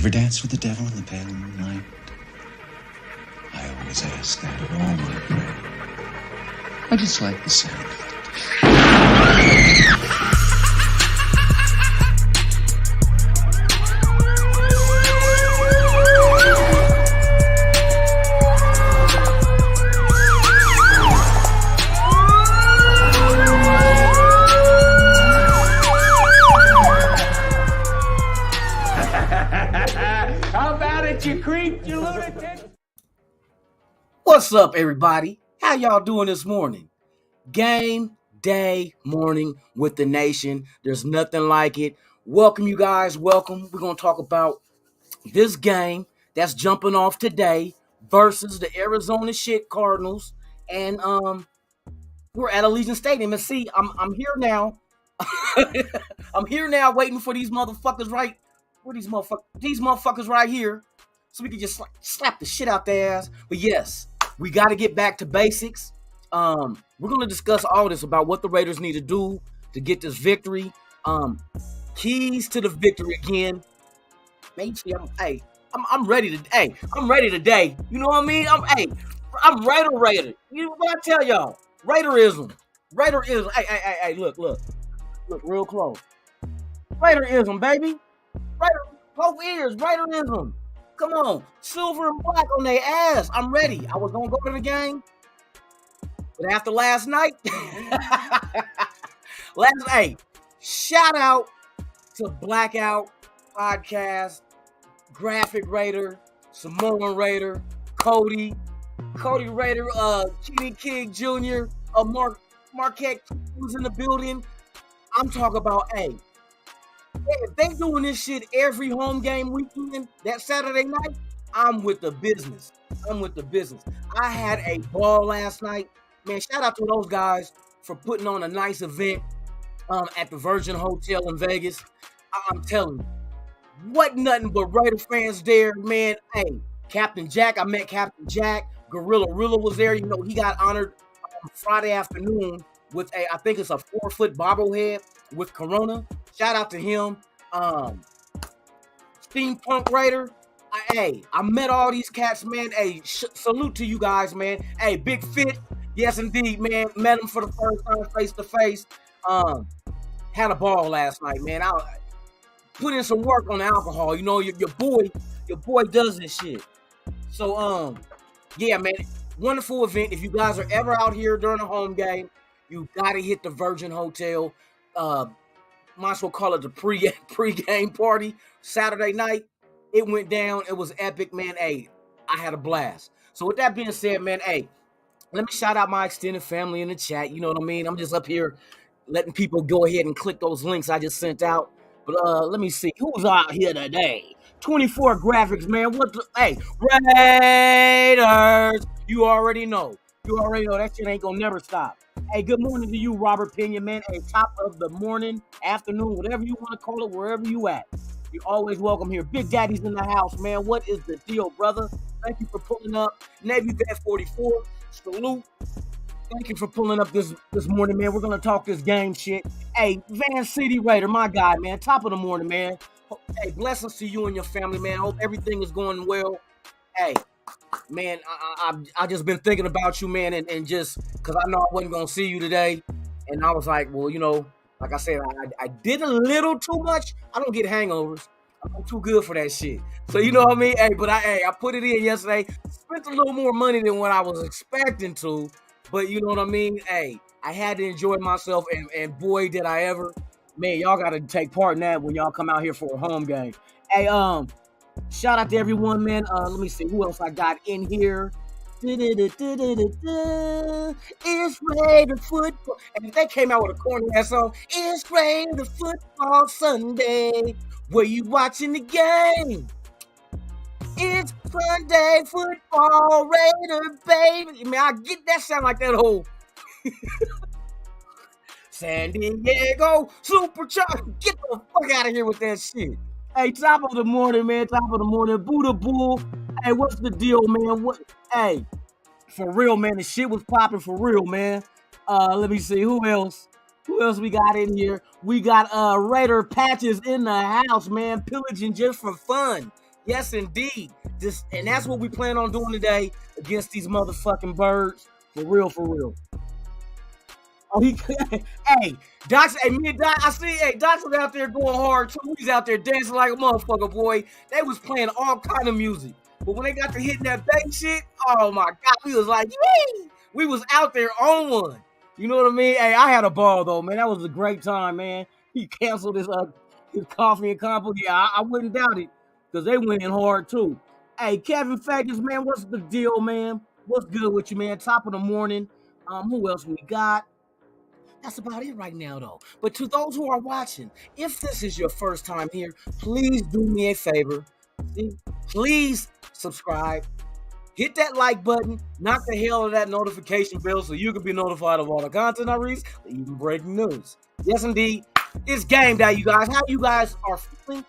ever dance with the devil in the pale moonlight? I always ask that of all my prey. I just like the sound of it. You creep, you lunatic. What's up, everybody? How y'all doing this morning? Game day morning with the nation. There's nothing like it. Welcome, you guys. Welcome. We're going to talk about this game that's jumping off today versus the Arizona Cardinals. And we're at Allegiant Stadium. And see, I'm here now. I'm here now waiting for these motherfuckers right. Where these motherfuckers right here. So we can just slap the shit out their ass. But yes, we got to get back to basics. We're going to discuss all this about what the Raiders need to do to get this victory. Keys to the victory again. I'm ready to. I'm ready today. You know what I mean? I'm Raider. You know what I tell y'all? Raiderism. Hey, look real close. Raiderism, baby. Raider, both ears. Raiderism. Come on, silver and black on their ass. I'm ready. I was gonna go to the game, but after last night, shout out to Blackout Podcast, Graphic Raider, Samoan Raider, Cody Raider, Kenny King Jr., Marquette was in the building. I'm talking about if they doing this shit every home game weekend, that Saturday night, I'm with the business. I had a ball last night. Man, shout out to those guys for putting on a nice event at the Virgin Hotel in Vegas. I'm telling you, what nothing but Raider fans there, man. Hey, Captain Jack, I met Captain Jack. Gorilla was there. You know, he got honored Friday afternoon with I think it's a 4-foot bobblehead with Corona. Shout out to him. Steampunk Raider. I met all these cats, man. Salute to you guys, man. Big Fit. Yes, indeed, man. Met him for the first time face to face. Had a ball last night, man. I put in some work on the alcohol. You know, your boy does this shit. So, yeah, man. Wonderful event. If you guys are ever out here during a home game, you gotta hit the Virgin Hotel. Might as well call it the pre-game party. Saturday night, it went down. It was epic, man. I had a blast. So with that being said, man, let me shout out my extended family in the chat. You know what I mean? I'm just up here letting people go ahead and click those links I just sent out. But let me see. Who's out here today? 24 graphics, man. Raiders. You already know. That shit ain't gonna never stop. Good morning to you, Robert Pena, man. Top of the morning, afternoon, whatever you want to call it, wherever you at. You're always welcome here. Big Daddy's in the house, man. What is the deal, brother? Thank you for pulling up. Navy Vet 44, salute. Thank you for pulling up this morning, man. We're going to talk this game shit. Van City Raider, my guy, man. Top of the morning, man. Blessings to you and your family, man. Hope everything is going well. Man, I just been thinking about you, man, and just because I know I wasn't going to see you today. And I was like, well, you know, like I said, I did a little too much. I don't get hangovers. I'm too good for that shit. So, you know what I mean? But I put it in yesterday. Spent a little more money than what I was expecting to. But you know what I mean? I had to enjoy myself. And boy, did I ever. Man, y'all got to take part in that when y'all come out here for a home game. Shout out to everyone, man. Let me see who else I got in here. It's Raider football. And if they came out with a corny ass song, it's Raider football Sunday. Where you watching the game? It's Sunday football Raider, baby. I mean, I get that sound like that whole San Diego Supercharged. Get the fuck out of here with that shit. Top of the morning, man. Top of the morning. Buddha Bull. What's the deal, man? For real, man. The shit was popping for real, man. Let me see. Who else? Who else we got in here? We got Raider Patches in the house, man. Pillaging just for fun. Yes, indeed. And that's what we plan on doing today against these motherfucking birds. For real, for real. Oh, hey, Doc's, me and Doc, I see, Doc's was out there going hard too. He's out there dancing like a motherfucker, boy. They was playing all kind of music. But when they got to hitting that bass shit, oh my God, we was like, yee! We was out there on one. You know what I mean? Hey, I had a ball though, man. That was a great time, man. He canceled his coffee and combo. Yeah, I wouldn't doubt it. Because they went in hard too. Hey, Kevin Fagans, man, what's the deal, man? What's good with you, man? Top of the morning. Who else we got? That's about it right now, though. But to those who are watching, if this is your first time here, please do me a favor. Please subscribe. Hit that like button. Knock the hell out of that notification bell so you can be notified of all the content I release, even breaking news. Yes, indeed. It's game day, you guys. How you guys are feeling?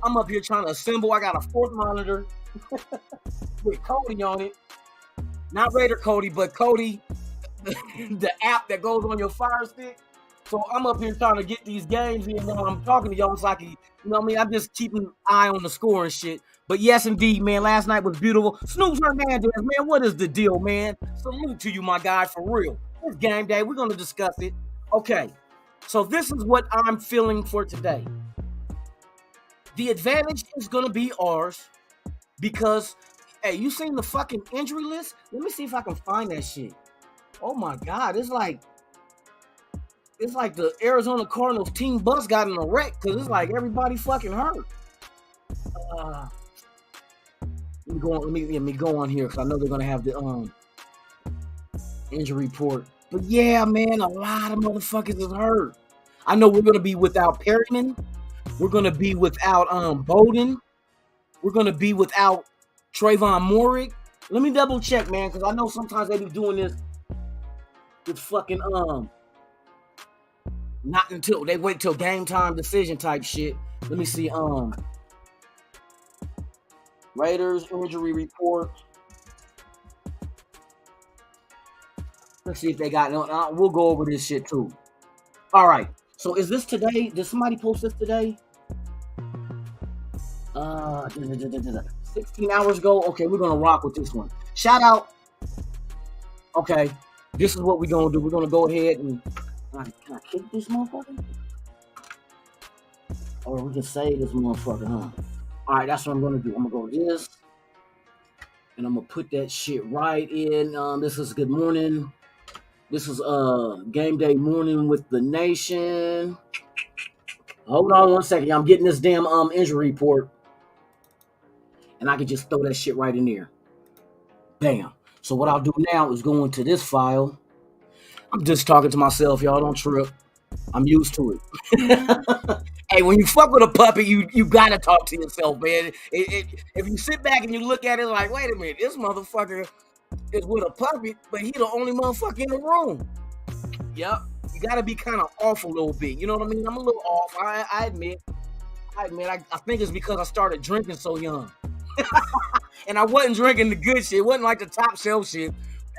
I'm up here trying to assemble. I got a fourth monitor with Cody on it. Not Raider Cody, but Cody, the app that goes on your Fire Stick. So I'm up here trying to get these games in while I'm talking to y'all. So I can, you know what I mean? I'm just keeping an eye on the score and shit. But yes, indeed, man. Last night was beautiful. Snoops Hernandez, man. What is the deal, man? Salute to you, my guy, for real. It's game day. We're going to discuss it. Okay. So this is what I'm feeling for today. The advantage is going to be ours because, hey, you seen the fucking injury list? Let me see if I can find that shit. Oh, my God. It's like the Arizona Cardinals team bus got in a wreck because it's like everybody fucking hurt. Let me go on here because I know they're going to have the injury report. But, yeah, man, a lot of motherfuckers is hurt. I know we're going to be without Perryman. We're going to be without Bowden. We're going to be without Trayvon Moorick. Let me double check, man, because I know sometimes they be doing this with fucking not until they wait till game time decision type shit. Let me see Raiders injury report. Let's see if they got no. We'll go over this shit too. All right. So is this today? Did somebody post this today? 16 hours ago. Okay, we're gonna rock with this one. Shout out. Okay, this is what we're gonna do. We're gonna go ahead and can I kick this motherfucker? Or we can save this motherfucker, huh? All right, that's what I'm gonna do. I'm gonna go this, and I'm gonna put that shit right in. This is good morning. This is game day morning with the nation. Hold on one second. I'm getting this damn injury report. And I can just throw that shit right in there. Bam. So what I'll do now is go into this file. I'm just talking to myself, y'all. Don't trip. I'm used to it. Hey, when you fuck with a puppy, you gotta talk to yourself, man. If you sit back and you look at it like, wait a minute, this motherfucker is with a puppy, but he the only motherfucker in the room. Yep. You gotta be kind of off a little bit. You know what I mean? I'm a little off. I admit. I think it's because I started drinking so young. And I wasn't drinking the good shit. It wasn't like the top shelf shit.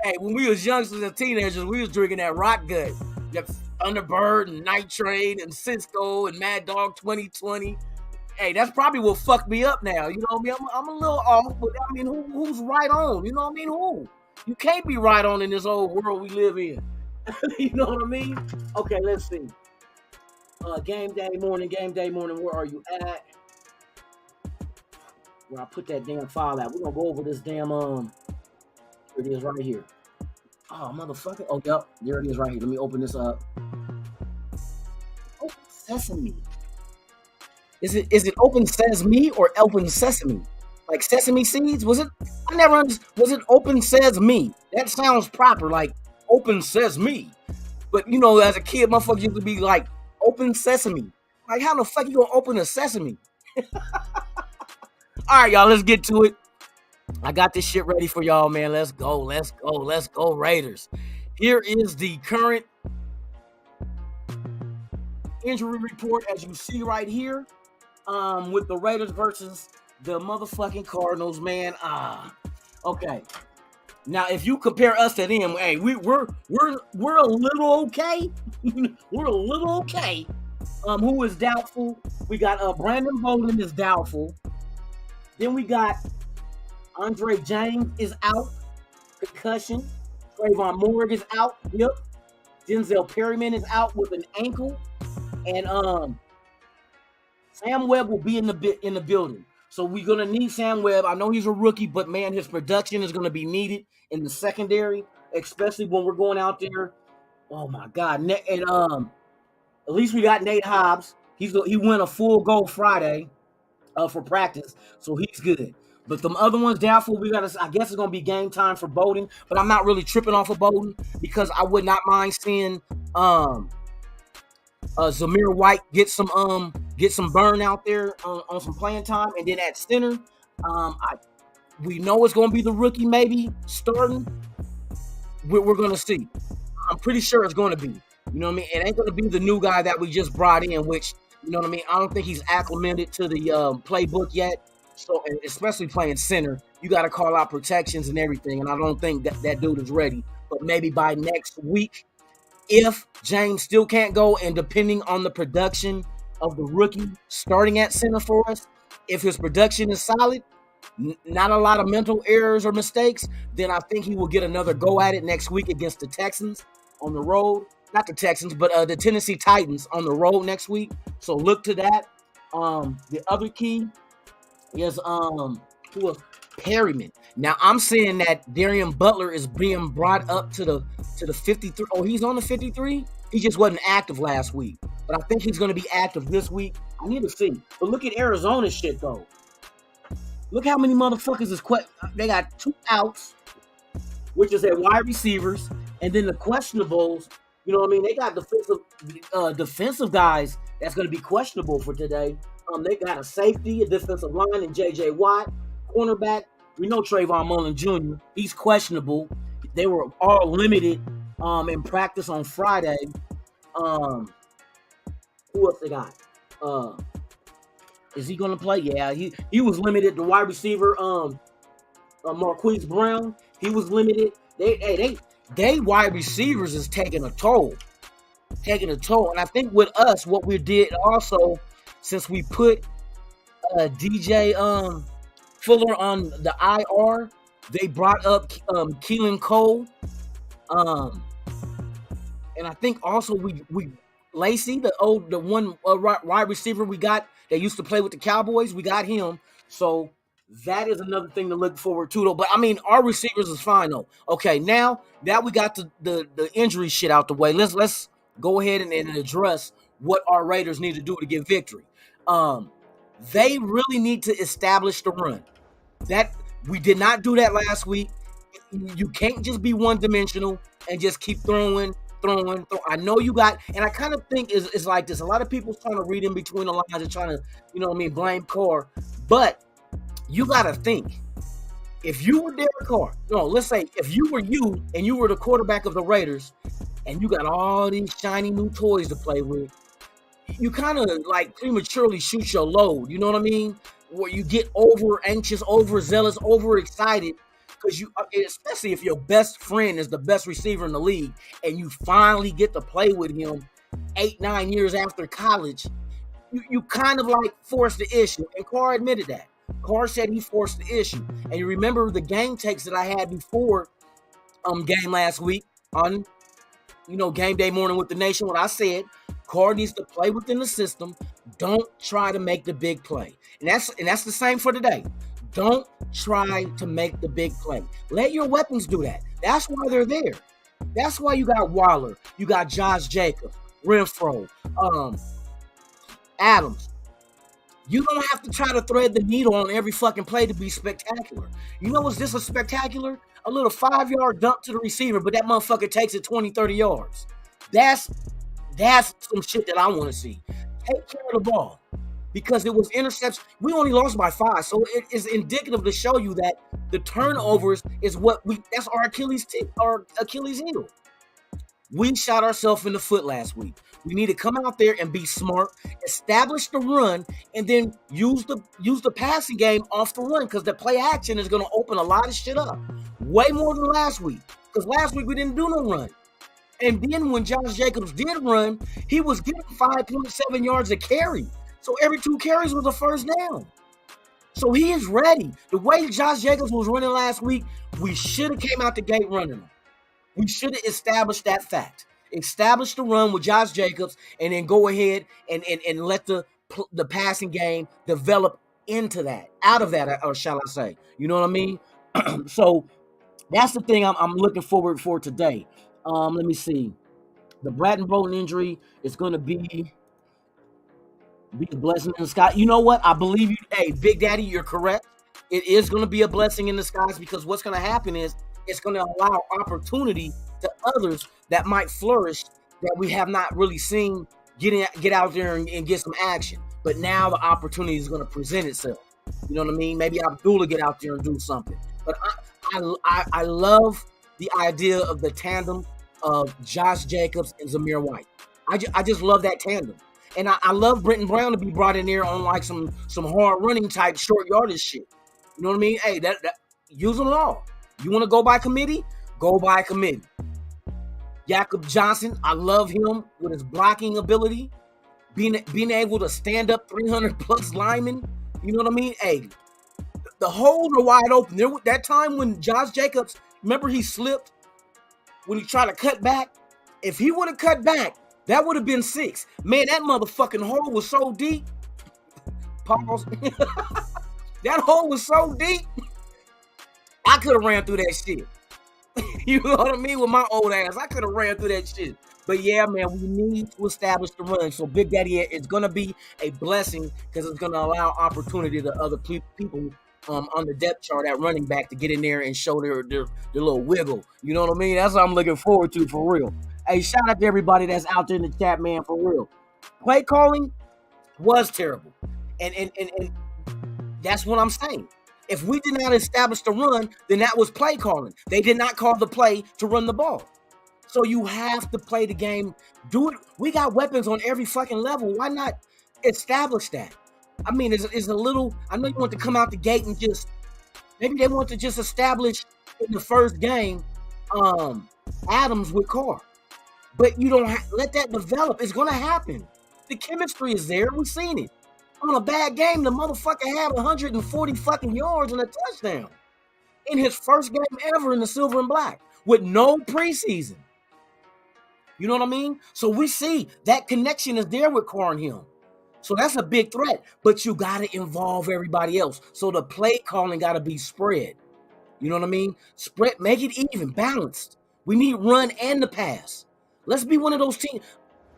Hey, when we was youngsters and teenagers, we was drinking that rock gut. That Thunderbird and Night Train and Cisco and Mad Dog 2020. Hey, that's probably what fucked me up now. You know what I mean? I'm a little off, but I mean, who's right on? You know what I mean? Who? You can't be right on in this old world we live in. You know what I mean? Okay, let's see. Game day morning, where are you at? Where I put that damn file at. We're gonna go over this damn here it is right here. Oh motherfucker. Oh yep, there it is right here. Let me open this up. Open Sesame. Is it Open Sesame or Open Sesame? Like sesame seeds? Was it? I never understood. Was it Open Sesame? That sounds proper, like Open Sesame. But you know, as a kid, motherfuckers used to be like Open Sesame. Like how the fuck you gonna open a sesame? All right, y'all, let's get to it. I got this shit ready for y'all, man. Let's go, Raiders. Here is the current injury report, as you see right here, with the Raiders versus the motherfucking Cardinals, man. Okay. Now, if you compare us to them, hey, we're a little okay. We're a little okay. Who is doubtful? We got Brandon Bowden is doubtful. Then we got Andre James is out, concussion. Trayvon Moore is out, hip. Denzel Perryman is out with an ankle, and Sam Webb will be in the building. So we're gonna need Sam Webb. I know he's a rookie, but man, his production is gonna be needed in the secondary, especially when we're going out there. Oh my God! And at least we got Nate Hobbs. He went a full go Friday for practice, so he's good. But the other ones doubtful. I guess it's gonna be game time for Bowden. But I'm not really tripping off of Bowden because I would not mind seeing Zamir White get some burn out there on some playing time, and then at center, we know it's gonna be the rookie maybe starting. We're gonna see. I'm pretty sure it's gonna be. You know what I mean? It ain't gonna be the new guy that we just brought in, which you know what I mean. I don't think he's acclimated to the playbook yet. So, and especially playing center, you got to call out protections and everything, and I don't think that dude is ready. But maybe by next week, if James still can't go, and depending on the production of the rookie starting at center for us, if his production is solid, not a lot of mental errors or mistakes, then I think he will get another go at it next week against the Texans on the road. Not the Texans, but the Tennessee Titans on the road next week. So look to that. The other key is Perryman. Now I'm saying that Darian Butler is being brought up to the 53. Oh, he's on the 53. He just wasn't active last week, but I think he's going to be active this week. I need to see. But look at Arizona's shit though. Look how many motherfuckers is they got 2 outs, which is at wide receivers, and then the questionables. You know what I mean? They got defensive guys that's going to be questionable for today. They got a safety, a defensive line, and J.J. Watt. Cornerback, we know Trayvon Mullen Jr. He's questionable. They were all limited in practice on Friday. Who else they got? Is he going to play? Yeah, he was limited. The wide receiver, Marquise Brown, he was limited. They wide receivers is taking a toll. And I think with us, what we did also, since we put DJ Fuller on the IR, they brought up Keelan Cole. And I think also we Lacey, the one wide receiver we got that used to play with the Cowboys, we got him. So that is another thing to look forward to, though. But I mean, our receivers is fine though. Okay, now that we got the injury shit out the way, let's go ahead and address what our Raiders need to do to get victory. They really need to establish the run. That we did not do that last week. You can't just be one-dimensional and just keep throwing. I know you got, and I kind of think it's like this. A lot of people trying to read in between the lines and trying to, you know what I mean, blame Carr. But you got to think, if you were Derek Carr, let's say if you were you and you were the quarterback of the Raiders and you got all these shiny new toys to play with, you kind of like prematurely shoot your load. You know what I mean? Where you get over anxious, overzealous, overexcited. Because especially if your best friend is the best receiver in the league and you finally get to play with him 8-9 years after college, you kind of like force the issue. And Carr admitted that. Carr said he forced the issue. And you remember the game takes that I had before game last week on game day morning with the nation. What I said, Carr needs to play within the system. Don't try to make the big play. And that's the same for today. Don't try to make the big play. Let your weapons do that. That's why they're there. That's why you got Waller, you got Josh Jacobs, Renfro, Adams. You don't have to try to thread the needle on every fucking play to be spectacular. You know what's just a spectacular? A little 5-yard dump to the receiver, but that motherfucker takes it 20, 30 yards. That's some shit that I want to see. Take care of the ball. Because it was interception. We only lost by 5. So it is indicative to show you that the turnovers is that's our Achilles heel. We shot ourselves in the foot last week. We need to come out there and be smart, establish the run, and then use the passing game off the run, because the play action is going to open a lot of shit up. Way more than last week. Because last week we didn't do no run. And then when Josh Jacobs did run, he was getting 5.7 yards a carry. So every 2 carries was a first down. So he is ready. The way Josh Jacobs was running last week, we should have came out the gate running him. We should have established that fact. Establish the run with Josh Jacobs, and then go ahead and let the passing game develop into that, out of that, or shall I say? You know what I mean? So that's the thing I'm looking forward for today. Let me see. The Bratton Bolton injury is going to be a blessing in the sky. You know what? I believe you. Hey, Big Daddy, you're correct. It is going to be a blessing in the skies, because what's going to happen is it's going to allow opportunity to others that might flourish that we have not really seen get out there and get some action. But now the opportunity is going to present itself. You know what I mean? Maybe Abdullah get out there and do something. But I love the idea of the tandem of Josh Jacobs and Zamir White. I just love that tandem. And I love Brenton Brown to be brought in there on like some hard running type short yardage shit. You know what I mean? Hey, that use them all. You want to go by committee? Go by committee. Jakob Johnson, I love him with his blocking ability, being able to stand up 300 plus linemen. You know what I mean? Hey, the holes are wide open. There that time when Josh Jacobs, remember he slipped when he tried to cut back? If he would have cut back, that would have been 6. Man, that motherfucking hole was so deep. Pause. That hole was so deep. I could have ran through that shit. You know what I mean? With my old ass, I could have ran through that shit. But yeah, man, we need to establish the run. So Big Daddy, it's going to be a blessing, because it's going to allow opportunity to other people on the depth chart at running back to get in there and show their little wiggle. You know what I mean? That's what I'm looking forward to, for real. Hey, shout out to everybody that's out there in the chat, man, for real. Play calling was terrible. And that's what I'm saying. If we did not establish the run, then that was play calling. They did not call the play to run the ball. So you have to play the game. Do it. We got weapons on every fucking level. Why not establish that? I mean, it's a little, I know you want to come out the gate and just, maybe they want to just establish in the first game Adams with Carr. But you don't let that develop. It's going to happen. The chemistry is there. We've seen it. On a bad game, the motherfucker had 140 fucking yards and a touchdown in his first game ever in the silver and black with no preseason. You know what I mean? So we see that connection is there with Carr and him. So that's a big threat, but you got to involve everybody else. So the play calling got to be spread. You know what I mean? Spread, make it even, balanced. We need run and the pass. Let's be one of those teams.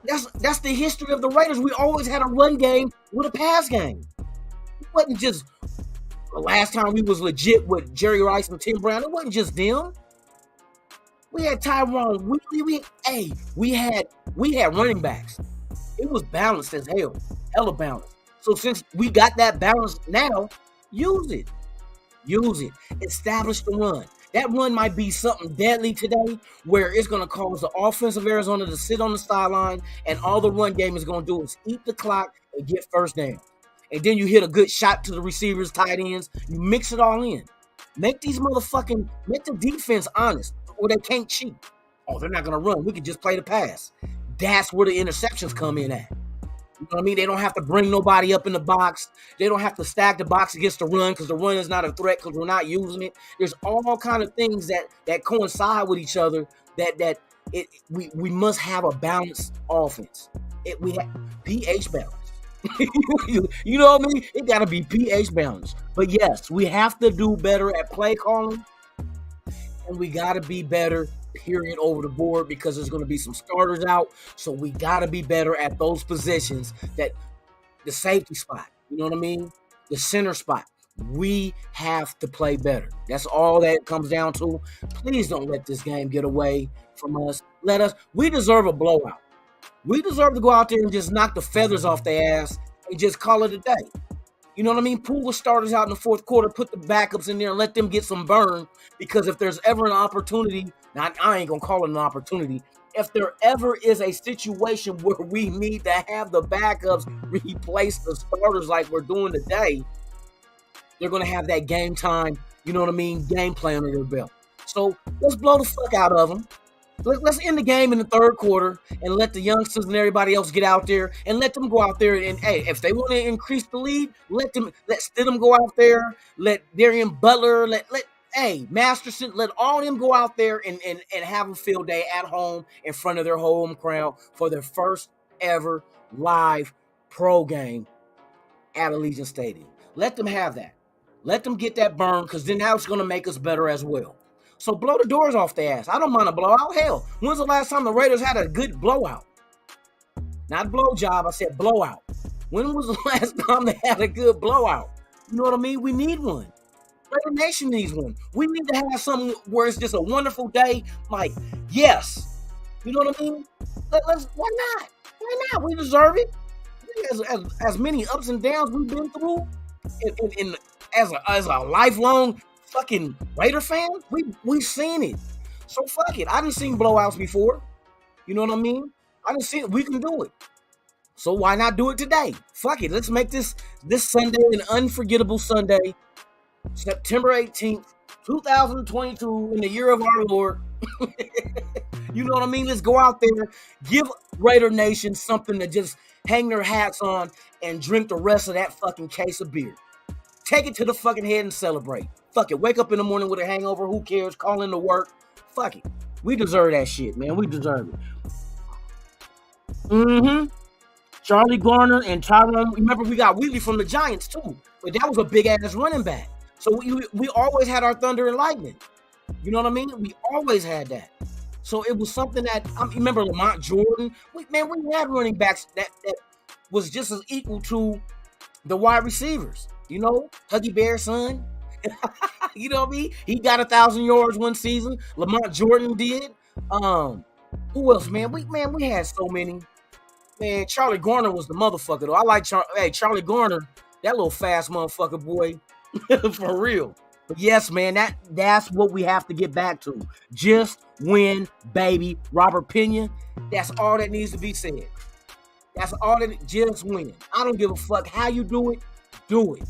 That's the history of the Raiders. We always had a run game with a pass game. It wasn't just the last time we was legit with Jerry Rice and Tim Brown. It wasn't just them. We had Tyrone Wheatley. We had running backs. It was balanced as hell. Hella balanced. So since we got that balance now, use it. Use it. Establish the run. That run might be something deadly today, where it's going to cause the offense of Arizona to sit on the sideline, and all the run game is going to do is eat the clock and get first down. And then you hit a good shot to the receivers, tight ends. You mix it all in. Make the defense honest, or they can't cheat. Oh, they're not going to run. We can just play the pass. That's where the interceptions come in at. You know what I mean? They don't have to bring nobody up in the box. They don't have to stack the box against the run, because the run is not a threat because we're not using it. There's all kind of things that coincide with each other we must have a balanced offense. We have pH balance. You know what I mean? It got to be pH balance. But yes, we have to do better at play calling, and we got to be better period over the board, because there's going to be some starters out. So we got to be better at those positions, that the safety spot, you know what I mean? The center spot. We have to play better. That's all that it comes down to. Please don't let this game get away from us. We deserve a blowout. We deserve to go out there and just knock the feathers off their ass and just call it a day. You know what I mean? Pull the starters out in the fourth quarter, put the backups in there, and let them get some burn. Because if there's ever an opportunity, now I ain't going to call it an opportunity. If there ever is a situation where we need to have the backups replace the starters like we're doing today, they're going to have that game time, you know what I mean, game plan under their belt. So let's blow the fuck out of them. Let's end the game in the third quarter and let the youngsters and everybody else get out there and let them go out there and hey, if they want to increase the lead, let Stidham go out there, let Darian Butler, let Masterson, let all them go out there and have a field day at home in front of their home crowd for their first ever live pro game at Allegiant Stadium. Let them have that. Let them get that burn because then that's going to make us better as well. So blow the doors off their ass. I don't mind a blowout. Hell, when's the last time the Raiders had a good blowout? Not blow job, I said blowout. When was the last time they had a good blowout? You know what I mean? We need one. Raider Nation needs one. We need to have something where it's just a wonderful day. Like, yes. You know what I mean? Why not? Why not? We deserve it. As many ups and downs we've been through, as a lifelong fucking Raider fan, we've seen it. So fuck it. I done seen blowouts before. You know what I mean? I done seen it. We can do it. So why not do it today? Fuck it. Let's make this Sunday an unforgettable Sunday. September 18th, 2022, in the year of our Lord. You know what I mean? Let's go out there, give Raider Nation something to just hang their hats on and drink the rest of that fucking case of beer. Take it to the fucking head and celebrate. Fuck it. Wake up in the morning with a hangover. Who cares? Call in to work. Fuck it. We deserve that shit, man. We deserve it. Charlie Garner and Tyrone. Remember, we got Wheatley from the Giants, too. But that was a big-ass running back. So we always had our thunder and lightning. You know what I mean? We always had that. So it was something that, remember Lamont Jordan? We had running backs that was just as equal to the wide receivers. You know, Huggy Bear's son. You know what I mean? He got 1,000 yards one season. Lamont Jordan did. Who else, man? We had so many. Man, Charlie Garner was the motherfucker, though. I like Charlie Garner, that little fast motherfucker, boy. For real. But yes, man, that's what we have to get back to. Just win, baby. Robert Pena, that's all that needs to be said. That's all that, just win. I don't give a fuck how you do it. Do it.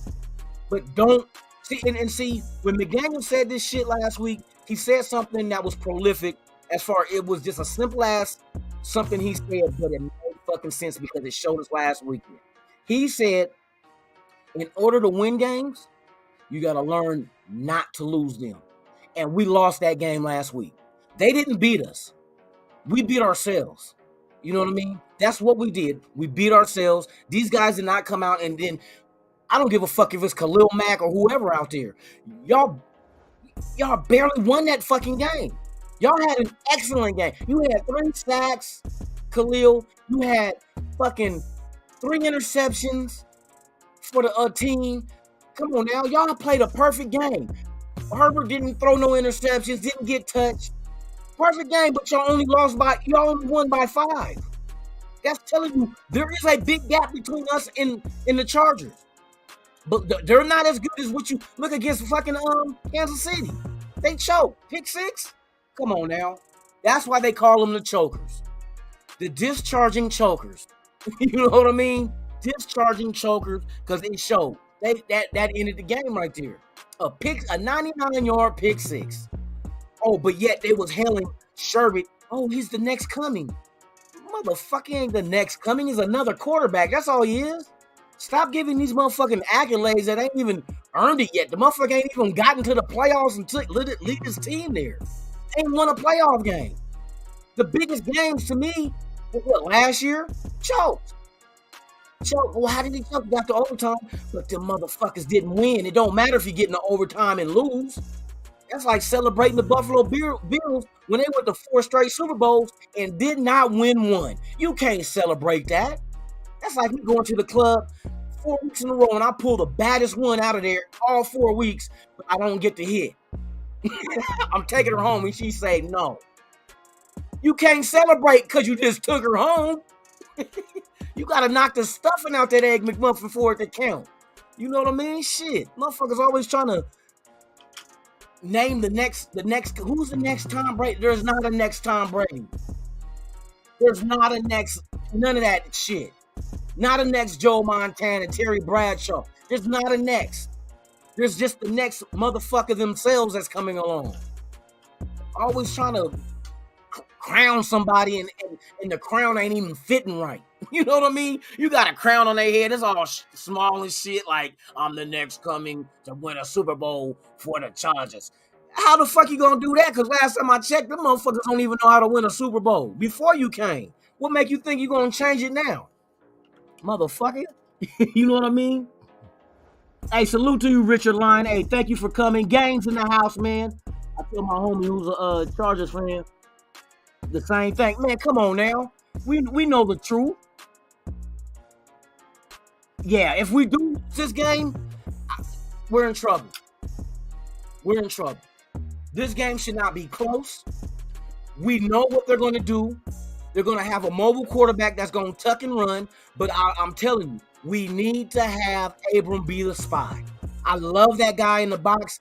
But don't, see, and see, when McDaniel said this shit last week, he said something that was prolific as far, it was just a simple ass something he said, but it made fucking sense because it showed us last weekend. He said, in order to win games, you got to learn not to lose them. And we lost that game last week. They didn't beat us. We beat ourselves. You know what I mean? That's what we did. We beat ourselves. These guys did not come out and then, I don't give a fuck if it's Khalil Mack or whoever out there. Y'all barely won that fucking game. Y'all had an excellent game. You had 3 sacks, Khalil. You had fucking 3 interceptions for the team. Come on now. Y'all played a perfect game. Herbert didn't throw no interceptions, didn't get touched. Perfect game, but y'all only won by 5. That's telling you there is a big gap between us and the Chargers. But they're not as good as what you look against fucking Kansas City. They choked. Pick 6? Come on now. That's why they call them the chokers. The discharging chokers. You know what I mean? Discharging chokers, because they showed. That ended the game right there. A 99-yard pick 6. Oh, but yet they was hailing Sherbert. Oh, he's the next coming. Motherfucker ain't the next coming. He's another quarterback. That's all he is. Stop giving these motherfucking accolades that ain't even earned it yet. The motherfucker ain't even gotten to the playoffs and lead his team there. Ain't won a playoff game. The biggest games to me, last year? Choked. Well, how did he choke? Got to overtime, but them motherfuckers didn't win. It don't matter if you get in the overtime and lose. That's like celebrating the Buffalo Bills when they went to 4 straight Super Bowls and did not win one. You can't celebrate that. That's like me going to the club 4 weeks in a row and I pull the baddest one out of there all 4 weeks, but I don't get to hit. I'm taking her home and she say no. You can't celebrate because you just took her home. You got to knock the stuffing out that Egg McMuffin for it to count. You know what I mean? Shit. Motherfuckers always trying to name the next, who's the next Tom Brady? There's not a next Tom Brady. There's not a next, none of that shit. Not a next Joe Montana, Terry Bradshaw. There's not a next. There's just the next motherfucker themselves that's coming along. Always trying to crown somebody and the crown ain't even fitting right. You know what I mean? You got a crown on their head. It's all small and shit. Like, I'm the next coming to win a Super Bowl for the Chargers. How the fuck you gonna do that? Because last time I checked, them motherfuckers don't even know how to win a Super Bowl before you came. What make you think you gonna change it now? Motherfucker. You know what I mean? Hey, salute to you, Richard Line. Hey, thank you for coming. Games in the house, man. I tell my homie who's a Chargers fan the same thing. Man, come on now. We know the truth. Yeah, if we do this game, we're in trouble. We're in trouble. This game should not be close. We know what they're going to do. They're going to have a mobile quarterback that's going to tuck and run. But I'm telling you, we need to have Abram be the spy. I love that guy in the box.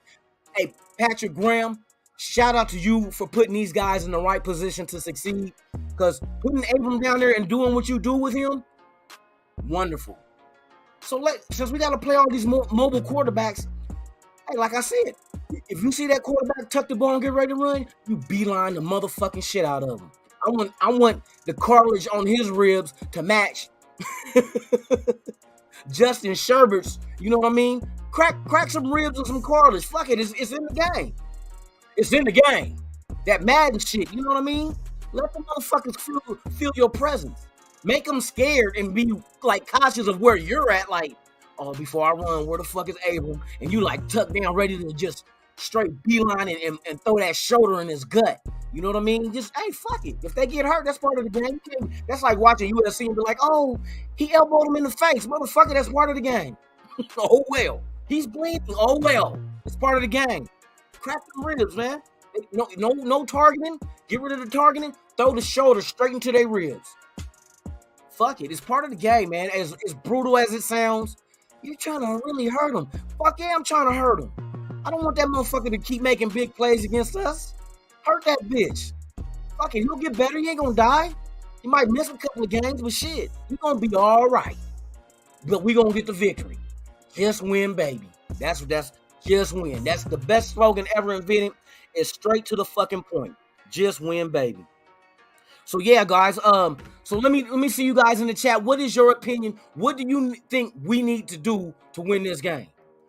Hey, Patrick Graham, shout out to you for putting these guys in the right position to succeed. Because putting Abram down there and doing what you do with him, wonderful. So since we got to play all these mobile quarterbacks, hey, like I said, if you see that quarterback tuck the ball and get ready to run, you beeline the motherfucking shit out of him. I want the cartilage on his ribs to match Justin Sherbert's. You know what I mean? Crack some ribs and some cartilage. Fuck it, it's in the game. It's in the game. That Madden shit. You know what I mean? Let the motherfuckers feel your presence. Make them scared and be like cautious of where you're at. Like, oh, before I run, where the fuck is Abram? And you like tuck down, ready to just straight beeline and throw that shoulder in his gut. You know what I mean? Just, hey, fuck it. If they get hurt, that's part of the game. That's like watching UFC and be like, oh, he elbowed him in the face. Motherfucker, that's part of the game. Oh, well. He's bleeding. Oh, well. It's part of the game. Crack them ribs, man. No targeting. Get rid of the targeting. Throw the shoulder straight into their ribs. Fuck it. It's part of the game, man. As brutal as it sounds, you're trying to really hurt him. Fuck yeah, I'm trying to hurt him. I don't want that motherfucker to keep making big plays against us. Hurt that bitch. Fuck it, he'll get better. He ain't gonna die. He might miss a couple of games, but shit, he's gonna be all right. But we gonna get the victory. Just win, baby. That's just win. That's the best slogan ever invented. It's straight to the fucking point. Just win, baby. So yeah, guys. So let me see you guys in the chat. What is your opinion? What do you think we need to do to win this game?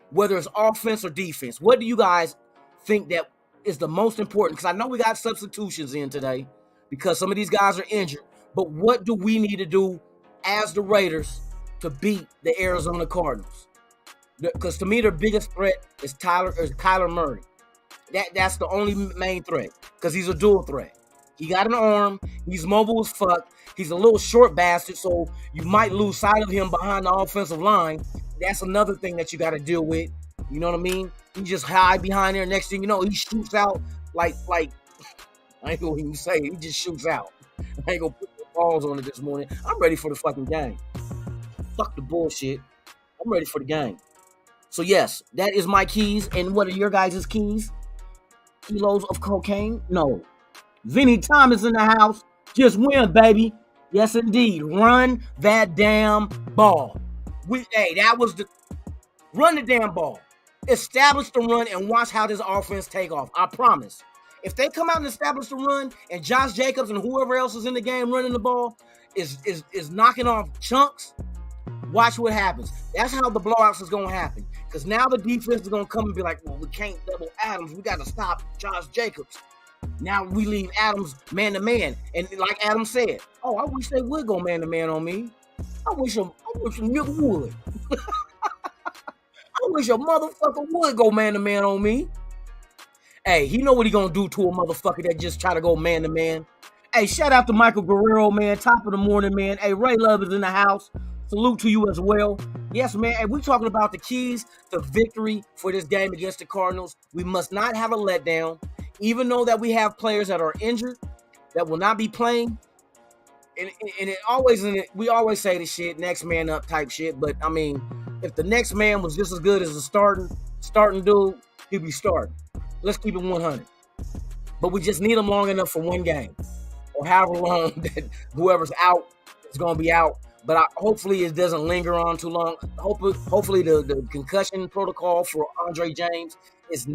Whether it's offense or defense. What do you guys think that is the most important? Because I know we got substitutions in today because some of these guys are injured. But what do we need to do as the Raiders to beat the Arizona Cardinals? Because to me, their biggest threat is Kyler Murray. That's the only main threat because he's a dual threat. He got an arm. He's mobile as fuck. He's a little short bastard, so you might lose sight of him behind the offensive line. That's another thing that you got to deal with. You know what I mean? He just hide behind there. Next thing you know, he shoots out like I ain't gonna even say it. He just shoots out. I ain't gonna put the balls on it this morning. I'm ready for the fucking game. Fuck the bullshit. I'm ready for the game. So yes, that is my keys. And what are your guys' keys? Kilos of cocaine? No. Vinny Thomas in the house. Just win, baby. Yes, indeed. Run that damn ball. That was the run the damn ball. Establish the run and watch how this offense take off. I promise. If they come out and establish the run and Josh Jacobs and whoever else is in the game running the ball is knocking off chunks, watch what happens. That's how the blowouts is going to happen. Because now the defense is going to come and be like, well, we can't double Adams. We got to stop Josh Jacobs. Now we leave Adams man-to-man. And like Adam said, oh, I wish they would go man-to-man on me. I wish a nigga would. I wish a motherfucker would go man-to-man on me. Hey, he know what he gonna do to a motherfucker that just try to go man-to-man. Hey, shout out to Michael Guerrero, man. Top of the morning, man. Hey, Ray Love is in the house. Salute to you as well. Yes, man. Hey, we talking about the keys to victory for this game against the Cardinals. We must not have a letdown. Even though that we have players that are injured, that will not be playing. And we always say the shit, next man up type shit. But, I mean, if the next man was just as good as the starting dude, he'd be starting. Let's keep it 100. But we just need him long enough for one game. Or however long that whoever's out is going to be out. But hopefully it doesn't linger on too long. Hopefully the concussion protocol for Andre James is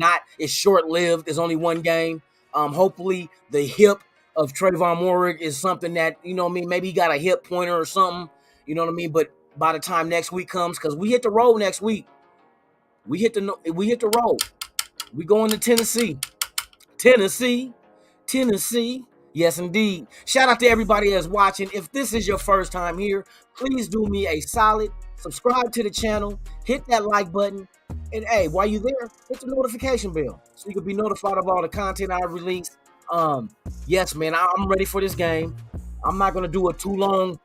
short-lived. It's only one game. Hopefully the hip of Trayvon Moorick is something that, you know what I mean, maybe he got a hip pointer or something, you know what I mean? But by the time next week comes, because we hit the road next week, we hit the road. We going to Tennessee. Tennessee. Yes, indeed. Shout out to everybody that's watching. If this is your first time here, please do me a solid. Subscribe to the channel. Hit that like button. And hey, while you're there, hit the notification bell so you can be notified of all the content I release. Yes, man, I'm ready for this game. I'm not going to do a too long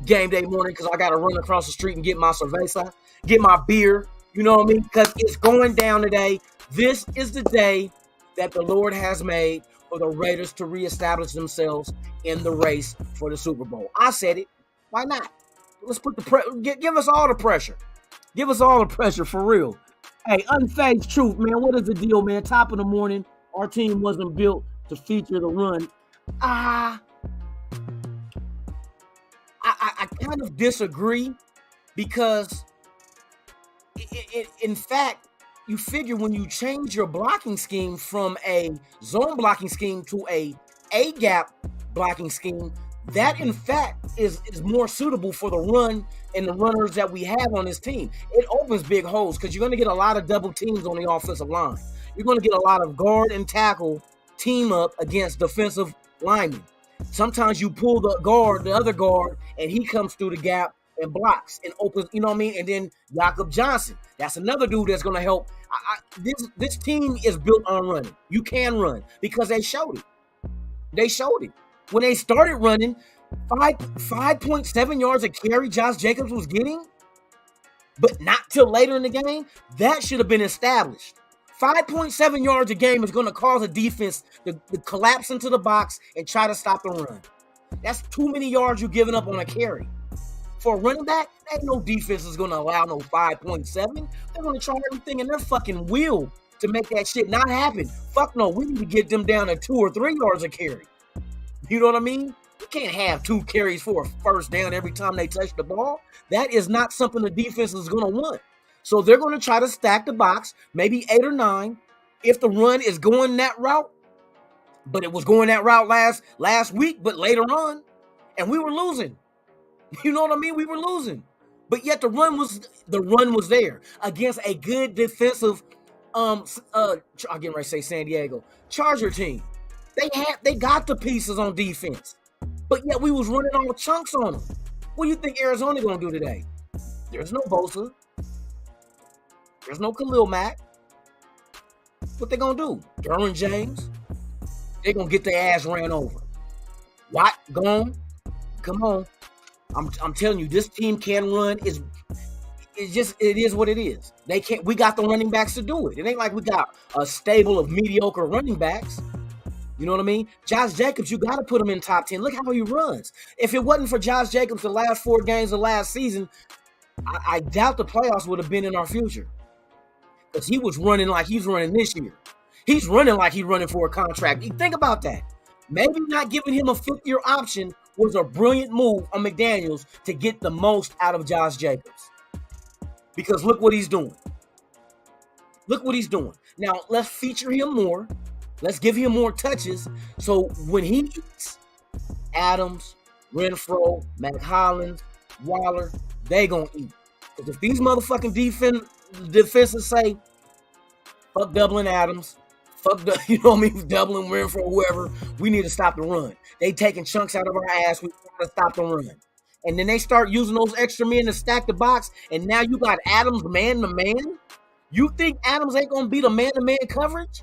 game day morning because I got to run across the street and get my cerveza, get my beer. You know what I mean? Because it's going down today. This is the day that the Lord has made for the Raiders to reestablish themselves in the race for the Super Bowl. I said it. Why not? Let's put the give us all the pressure. Give us all the pressure for real. Hey, unfazed truth, man. What is the deal, man? Top of the morning. Our team wasn't built to feature the run. I kind of disagree because, in fact, you figure when you change your blocking scheme from a zone blocking scheme to a gap blocking scheme, that in fact is more suitable for the run and the runners that we have on this team. It opens big holes because you're going to get a lot of double teams on the offensive line. You're going to get a lot of guard and tackle team up against defensive linemen. Sometimes you pull the other guard, and he comes through the gap and blocks and opens, you know what I mean? And then Jakob Johnson, that's another dude that's going to help. This team is built on running. You can run because they showed it. They showed it. When they started running, 5.7 yards a carry Josh Jacobs was getting, but not till later in the game. That should have been established. 5.7 yards a game is going to cause a defense to collapse into the box and try to stop the run. That's too many yards you're giving up on a carry. For a running back, ain't no defense is going to allow no 5.7. They're going to try everything in their fucking will to make that shit not happen. Fuck no, we need to get them down to 2 or 3 yards a carry. You know what I mean? You can't have 2 carries for a first down every time they touch the ball. That is not something the defense is going to want. So they're going to try to stack the box, maybe 8 or 9, if the run is going that route. But it was going that route last week, but later on, and we were losing. You know what I mean? We were losing. But yet the run was there against a good defensive I'm getting ready to say San Diego Charger team. They got the pieces on defense. But yet we was running all chunks on them. What do you think Arizona going to do today? There's no Bosa. There's no Khalil Mack. What they going to do? Derwin James? They going to get their ass ran over. Watt gone? Come on. I'm telling you, this team can run. It is what it is. They can't. We got the running backs to do it. It ain't like we got a stable of mediocre running backs. You know what I mean? Josh Jacobs, you got to put him in top 10. Look how he runs. If it wasn't for Josh Jacobs the last 4 games of last season, I doubt the playoffs would have been in our future. Because he was running like he's running this year. He's running like he's running for a contract. Think about that. Maybe not giving him a 5th-year option was a brilliant move on McDaniels to get the most out of Josh Jacobs. Because look what he's doing. Look what he's doing. Now, let's feature him more. Let's give him more touches. So when he eats, Adams, Renfro, McHollins, Waller, they gonna eat. Because if these motherfucking defenses say, fuck Dublin Adams, you know what I mean, Dublin, Renfro, whoever, we need to stop the run. They taking chunks out of our ass. We gotta stop the run. And then they start using those extra men to stack the box, and now you got Adams man-to-man? You think Adams ain't going to beat a man-to-man coverage?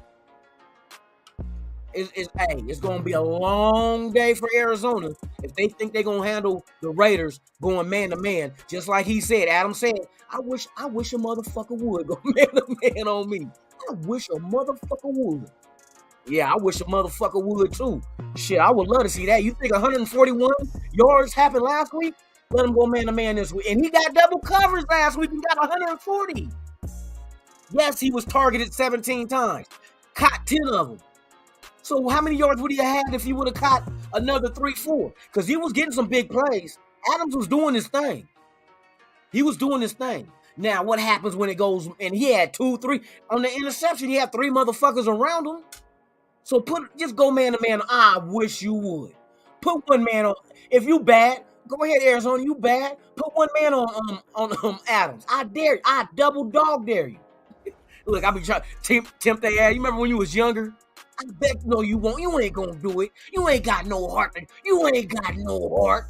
It's going to be a long day for Arizona if they think they're going to handle the Raiders going man-to-man. Just like he said, Adams said, I wish a motherfucker would go man-to-man on me. I wish a motherfucker would. Yeah, I wish a motherfucker would too. Shit, I would love to see that. You think 141 yards happened last week? Let him go man-to-man this week. And he got double coverage last week and got 140. Yes, he was targeted 17 times. Caught 10 of them. So how many yards would he have had if he would have caught another 3-4? Because he was getting some big plays. Adams was doing his thing. He was doing his thing. Now, what happens when it goes, and he had 2, 3. On the interception, he had 3 motherfuckers around him. So just go man to man. I wish you would. Put one man on. If you bad, go ahead, Arizona. You bad. Put one man on Adams. I dare you. I double dog dare you. Look, I be trying to tempt their ass. You remember when you was younger? I bet no, you won't. You ain't gonna do it. You ain't got no heart. You ain't got no heart.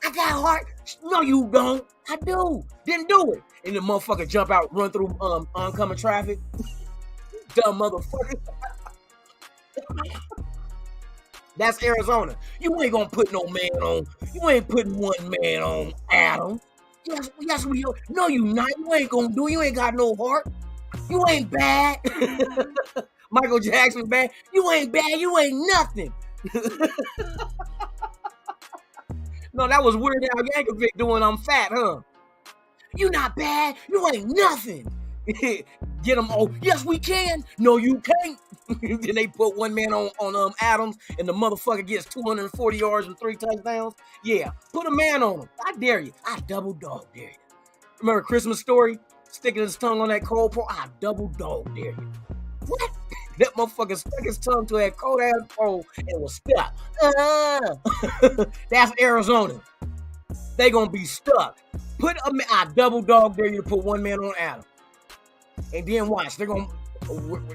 I got heart. No, you don't. I do. Didn't do it. And the motherfucker jump out, run through oncoming traffic. Dumb motherfucker. That's Arizona. You ain't gonna put no man on. You ain't putting one man on Adam. Yes, we. No, you not. You ain't gonna do. You ain't got no heart. You ain't bad. Michael Jackson bad. You ain't bad. You ain't nothing. No, that was Weird Al Yankovic doing I'm fat, huh? You not bad. You ain't nothing. Get them. Oh, yes, we can. No, you can't. Then they put one man on Adams, and the motherfucker gets 240 yards and 3 touchdowns. Yeah, put a man on him. I dare you. I double dog dare you. Remember Christmas Story? Sticking his tongue on that cold pole. I double dog dare you. What? That motherfucker stuck his tongue to that cold ass pole and was stuck. That's Arizona. They gonna be stuck. I double dog dare you to put one man on Adam. And then watch, they're gonna.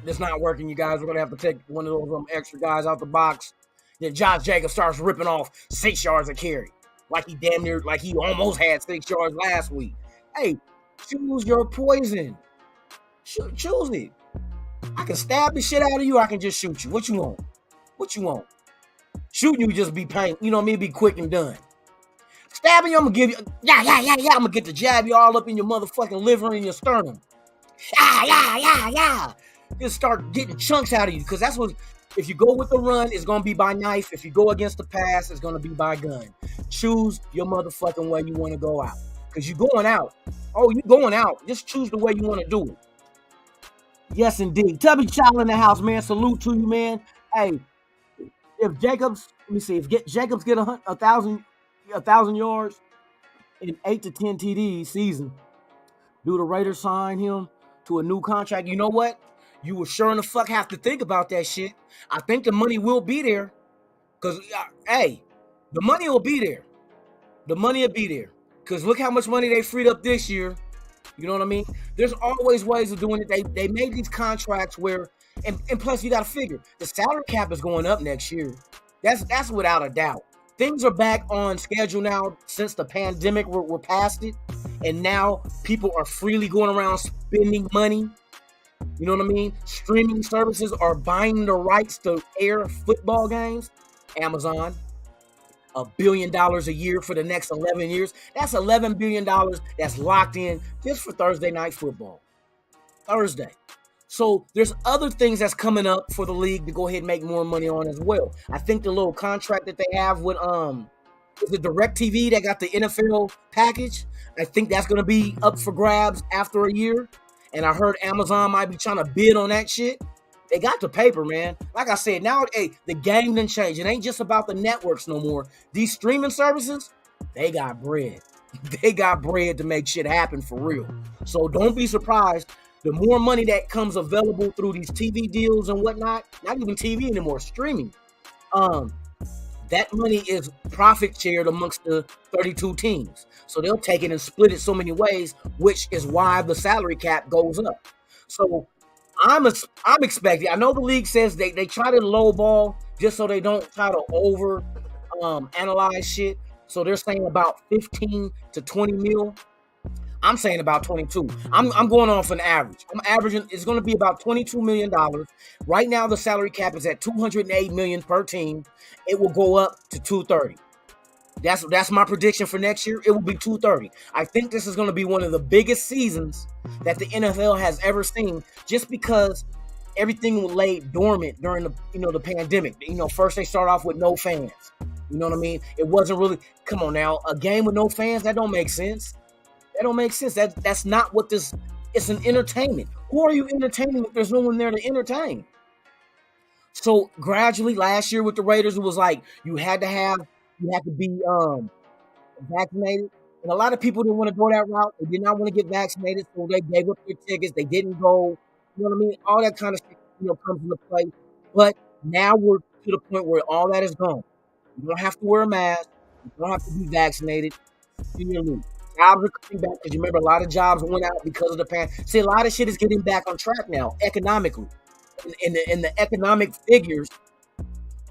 It's not working, you guys. We're gonna have to take one of those extra guys out the box. Then Josh Jacobs starts ripping off 6 yards a carry, like he almost had 6 yards last week. Hey, choose your poison. Choose it. I can stab the shit out of you. I can just shoot you. What you want? What you want? Shooting you just be pain. You know what I mean? Be quick and done. Stabbing you, I'm gonna give you. Yeah. I'm gonna get to jab you all up in your motherfucking liver and your sternum. Yeah. Just start getting chunks out of you, because that's what. If you go with the run, it's gonna be by knife. If you go against the pass, it's gonna be by gun. Choose your motherfucking way you want to go out, because you're going out. Oh, you're going out. Just choose the way you want to do it. Yes, indeed. Tubby Child in the house, man. Salute to you, man. Hey, if Jacobs, let me see, if Jacobs get 1,000 yards in 8 to 10 TDs season, do the Raiders sign him to a new contract? You know what? You will sure in the fuck have to think about that shit. I think the money will be there. Because, hey, the money will be there. The money will be there. Because look how much money they freed up this year. You know what I mean? There's always ways of doing it. They made these contracts where, and plus you got to figure, the salary cap is going up next year. That's without a doubt. Things are back on schedule now since the pandemic. We're past it. And now people are freely going around spending money. You know what I mean? Streaming services are buying the rights to air football games. Amazon, $1 billion a year for the next 11 years. That's $11 billion that's locked in just for Thursday night football. Thursday. So there's other things that's coming up for the league to go ahead and make more money on as well. I think the little contract that they have with is it DirecTV that got the NFL package? I think that's going to be up for grabs after a year. And I heard Amazon might be trying to bid on that shit. They got the paper, man. Like I said, now the game done changed. It ain't just about the networks no more. These streaming services, they got bread. They got bread to make shit happen for real. So don't be surprised. The more money that comes available through these TV deals and whatnot, not even TV anymore, streaming, that money is profit shared amongst the 32 teams. So they'll take it and split it so many ways, which is why the salary cap goes up. So I'm expecting. I know the league says they try to lowball just so they don't try to over analyze shit. So they're saying about 15 to 20 mil. I'm saying about 22. I'm going off an average. I'm averaging. It's going to be about $22 million. Right now, the salary cap is at $208 million per team. It will go up to $230. That's my prediction for next year. It will be $230. I think this is going to be one of the biggest seasons that the NFL has ever seen, just because everything was laid dormant during the pandemic. First they start off with no fans. You know what I mean? It wasn't really. Come on now, a game with no fans, that don't make sense. That don't make sense. That's not what this. It's an entertainment. Who are you entertaining if there's no one there to entertain? So gradually, last year with the Raiders, it was like you had to be vaccinated, and a lot of people didn't want to go that route. They did not want to get vaccinated, so they gave up their tickets. They didn't go. You know what I mean? All that kind of stuff, comes into play. But Now we're to the point where all that is gone. You don't have to wear a mask. You don't have to be vaccinated. You know, jobs are coming back because you remember a lot of jobs went out because of the pandemic. See, a lot of shit is getting back on track now economically, and the economic figures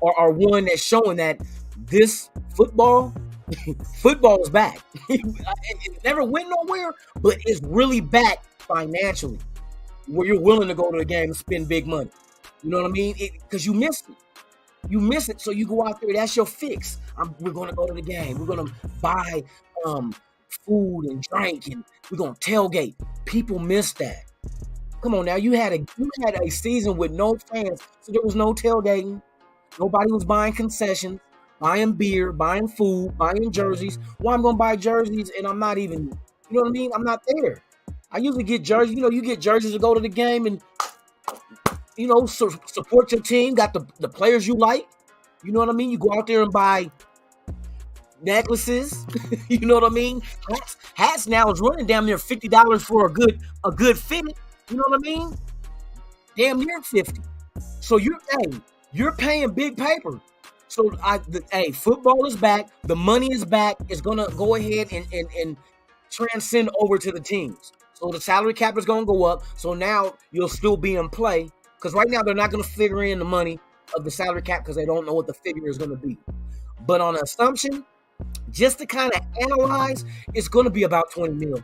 are one that's showing that this football is back. It never went nowhere, but it's really back financially, where you're willing to go to the game and spend big money. You know what I mean? Because you missed it. You miss it, so you go out there. That's your fix. We're going to go to the game. We're going to buy food and drink, and we're going to tailgate. People miss that. Come on now, you had a season with no fans, so there was no tailgating. Nobody was buying concessions, buying beer, buying food, buying jerseys. Well, I'm going to buy jerseys, and I'm not even, you know what I mean? I'm not there. I usually get jerseys. You know, you get jerseys to go to the game and, you know, support your team. Got the players you like. You know what I mean? You go out there and buy necklaces. You know what I mean? Hats now is running damn near $50 for a good fit. You know what I mean? Damn near 50. So you're paying big paper. So football is back. The money is back. It's gonna go ahead and transcend over to the teams. So the salary cap is gonna go up. So now you'll still be in play. Because right now they're not gonna figure in the money of the salary cap because they don't know what the figure is gonna be. But on assumption, just to kind of analyze, it's gonna be about 20 mil.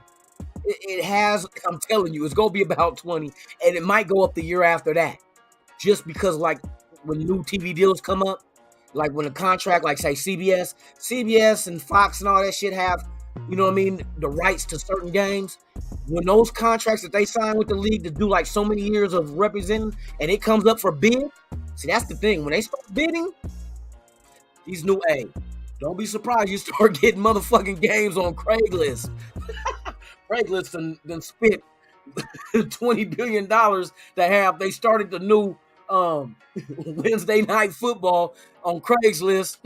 It has, I'm telling you, it's gonna be about 20, and it might go up the year after that. Just because, like, when new TV deals come up, like when a contract, like say CBS and Fox and all that shit have, you know what I mean, the rights to certain games. When those contracts that they sign with the league to do like so many years of representing, and it comes up for bid, see, that's the thing. When they start bidding, these new, don't be surprised you start getting motherfucking games on Craigslist. Craigslist done spent $20 billion to have. They started the new Wednesday night football on Craigslist.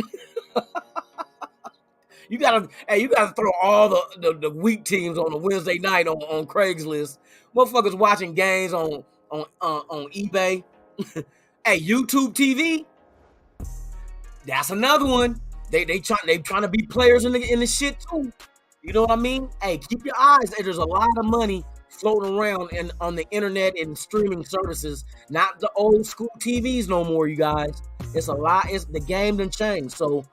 You gotta throw all the weak teams on the Wednesday night on Craigslist. Motherfuckers watching games on eBay. Hey, YouTube TV. That's another one. They trying to be players in the shit too. You know what I mean? Hey, keep your eyes. Hey, there's a lot of money floating around on the internet and streaming services. Not the old school TVs no more, you guys. It's a lot. It's the game done changed. So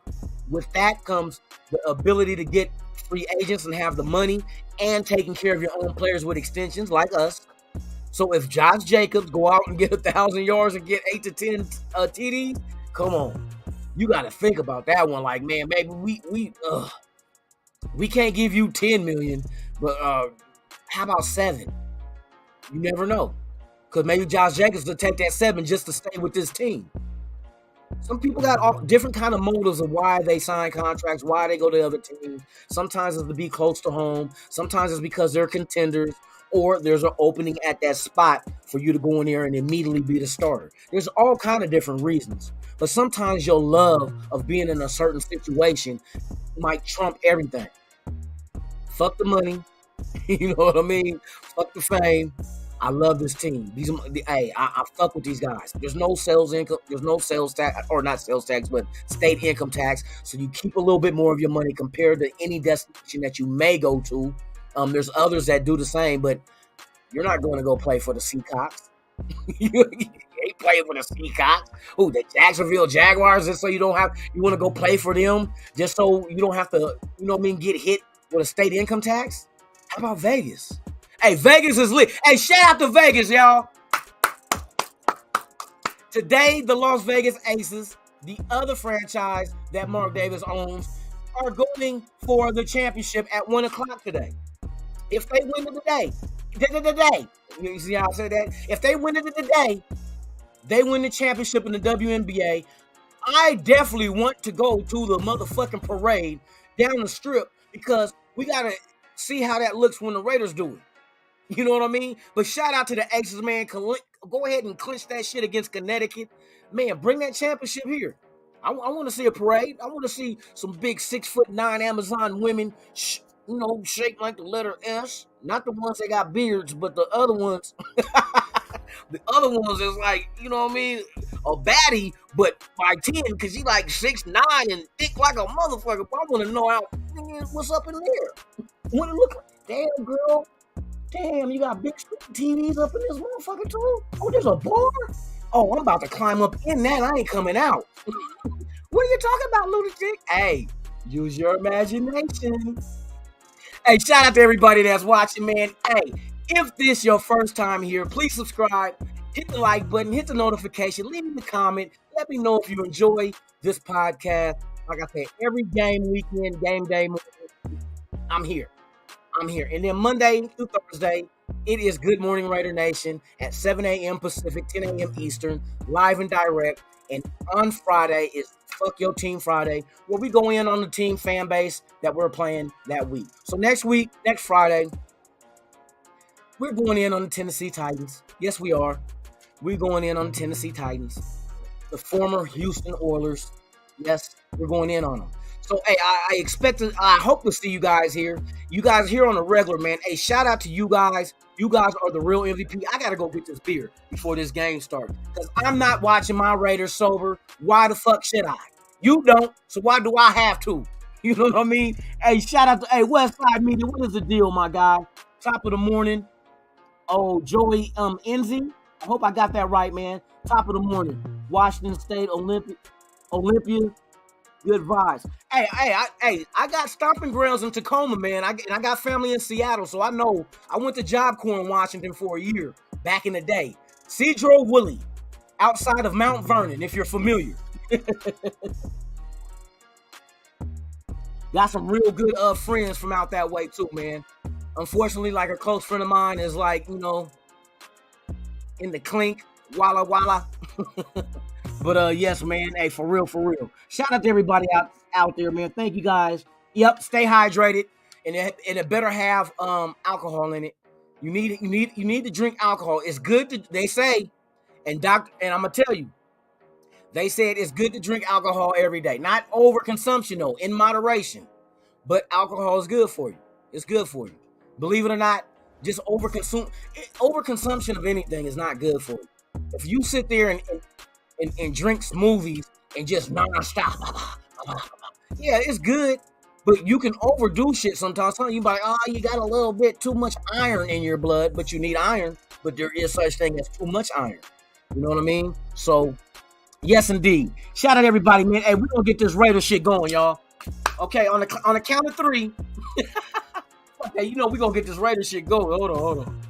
with that comes the ability to get free agents and have the money and taking care of your own players with extensions like us. So if Josh Jacobs go out and get 1,000 yards and get 8 to 10 TDs, come on. You got to think about that one. Like, man, maybe we can't give you 10 million, but how about 7? You never know. Because maybe Josh Jacobs will take that 7 just to stay with this team. Some people got all different kind of motives of why they sign contracts, why they go to other teams. Sometimes it's to be close to home. Sometimes it's because they're contenders, or there's an opening at that spot for you to go in there and immediately be the starter. There's all kind of different reasons. But sometimes your love of being in a certain situation might trump everything. Fuck the money. You know what I mean? Fuck the fame. I love this team. I fuck with these guys. There's no sales income. There's no sales tax, or not sales tax, but state income tax. So you keep a little bit more of your money compared to any destination that you may go to. There's others that do the same, but you're not going to go play for the Seacocks. You ain't playing for the Seacocks. Who, the Jacksonville Jaguars? Just so you want to go play for them, just so you don't have to, you know what I mean, get hit with a state income tax? How about Vegas? Hey, Vegas is lit. Hey, shout out to Vegas, y'all. Today, the Las Vegas Aces, the other franchise that Mark Davis owns, are going for the championship at 1 o'clock today. If they win it today, you see how I said that? If they win it today, they win the championship in the WNBA. I definitely want to go to the motherfucking parade down the strip because we got to see how that looks when the Raiders do it. You know what I mean? But shout out to the Aces, man. Go ahead and clinch that shit against Connecticut. Man, bring that championship here. I want to see a parade. I want to see some big 6'9" Amazon women, shaped like the letter S. Not the ones that got beards, but the other ones. The other ones is like, you know what I mean? a baddie, but by 10, because she like 6'9" and thick like a motherfucker. But I want to know what's up in there. What it look like? Damn, girl. Damn, you got big TVs up in this motherfucker too? Oh, there's a bar? Oh, I'm about to climb up in that. I ain't coming out. What are you talking about, lunatic? Hey, use your imagination. Hey, shout out to everybody that's watching, man. Hey, if this your first time here, please subscribe, hit the like button, hit the notification, leave me a comment. Let me know if you enjoy this podcast. Like I said, every game weekend, game day, I'm here. And then Monday through Thursday, it is Good Morning Raider Nation at 7 a.m. Pacific, 10 a.m. Eastern, live and direct. And on Friday is Fuck Your Team Friday, where we go in on the team fan base that we're playing that week. So next Friday, we're going in on the Tennessee Titans. Yes, we are. We're going in on the Tennessee Titans, the former Houston Oilers. Yes, we're going in on them. So, hey, I hope to see you guys here. You guys here on the regular, man. Hey, shout out to you guys. You guys are the real MVP. I got to go get this beer before this game starts because I'm not watching my Raiders sober. Why the fuck should I? You don't, so why do I have to? You know what I mean? Hey, shout out to, Westside Media. What is the deal, my guy? Top of the morning. Oh, Joey Enzi. I hope I got that right, man. Top of the morning. Washington State, Olympia. Good vibes. Hey, I got stomping grounds in Tacoma, man. I got family in Seattle, so I know. I went to Job Corps in Washington for a year back in the day. Cedro Woolley, outside of Mount Vernon, if you're familiar. Got some real good friends from out that way too, man. Unfortunately, like a close friend of mine is like, in the clink, walla walla. But yes, man. Hey, for real. Shout out to everybody out there, man. Thank you guys. Yep, stay hydrated, and it better have alcohol in it. You need to drink alcohol. It's good to, they say, and I'm gonna tell you, they said it's good to drink alcohol every day. Not overconsumption though, in moderation. But alcohol is good for you. It's good for you. Believe it or not, just overconsumption of anything is not good for you. If you sit there and drink smoothies and just nonstop. Yeah, it's good, but you can overdo shit sometimes. You like, you got a little bit too much iron in your blood, but you need iron. But there is such thing as too much iron. You know what I mean? So, yes, indeed. Shout out everybody, man. Hey, we're gonna get this Raider shit going, y'all. Okay, on the count of 3. Okay, we're gonna get this Raider shit going. Hold on.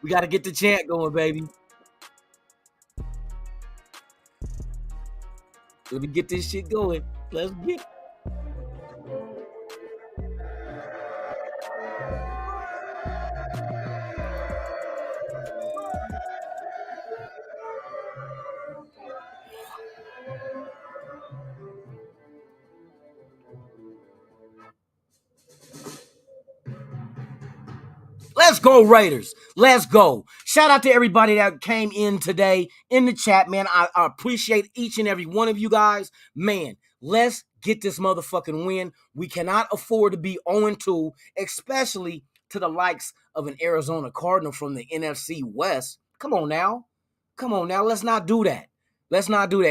We gotta get the chant going, baby. Let me get this shit going. Let's get it. Let's go, Raiders. Let's go. Shout out to everybody that came in today in the chat, man. I appreciate each and every one of you guys. Man, let's get this motherfucking win. We cannot afford to be 0-2, especially to the likes of an Arizona Cardinal from the NFC West. Come on now. Let's not do that.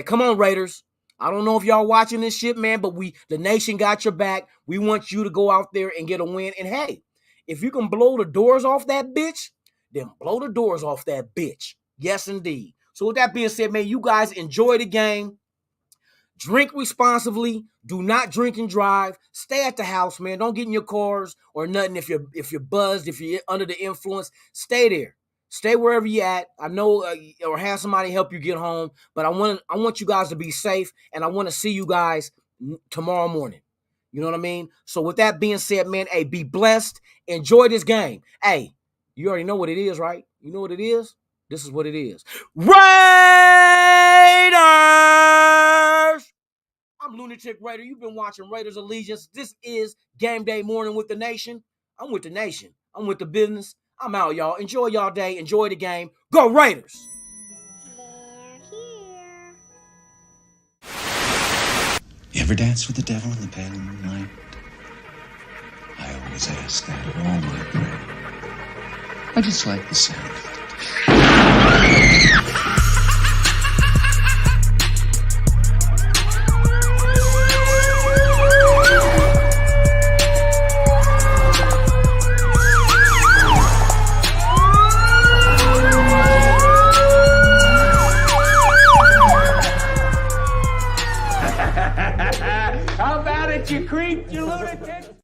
Come on, Raiders. I don't know if y'all watching this shit, man, but the nation got your back. We want you to go out there and get a win. And hey, if you can blow the doors off that bitch, then blow the doors off that bitch. Yes, indeed. So with that being said, man, you guys enjoy the game. Drink responsibly. Do not drink and drive. Stay at the house, man. Don't get in your cars or nothing. If you're buzzed, if you're under the influence, stay there. Stay wherever you're at. I know, or have somebody help you get home. But I want you guys to be safe, and I want to see you guys tomorrow morning. You know what I mean? So with that being said, man, hey, be blessed. Enjoy this game. Hey, you already know what it is, right? You know what it is? This is what it is. Raiders! I'm Lunatic Raider. You've been watching Raiders Allegiance. This is Game Day Morning with the Nation. I'm with the nation. I'm with the business. I'm out, y'all. Enjoy y'all day. Enjoy the game. Go Raiders! You ever dance with the devil in the pale moonlight? I always ask that at all my prayer. I just like the sound of it. How about it, you creep, you lunatic?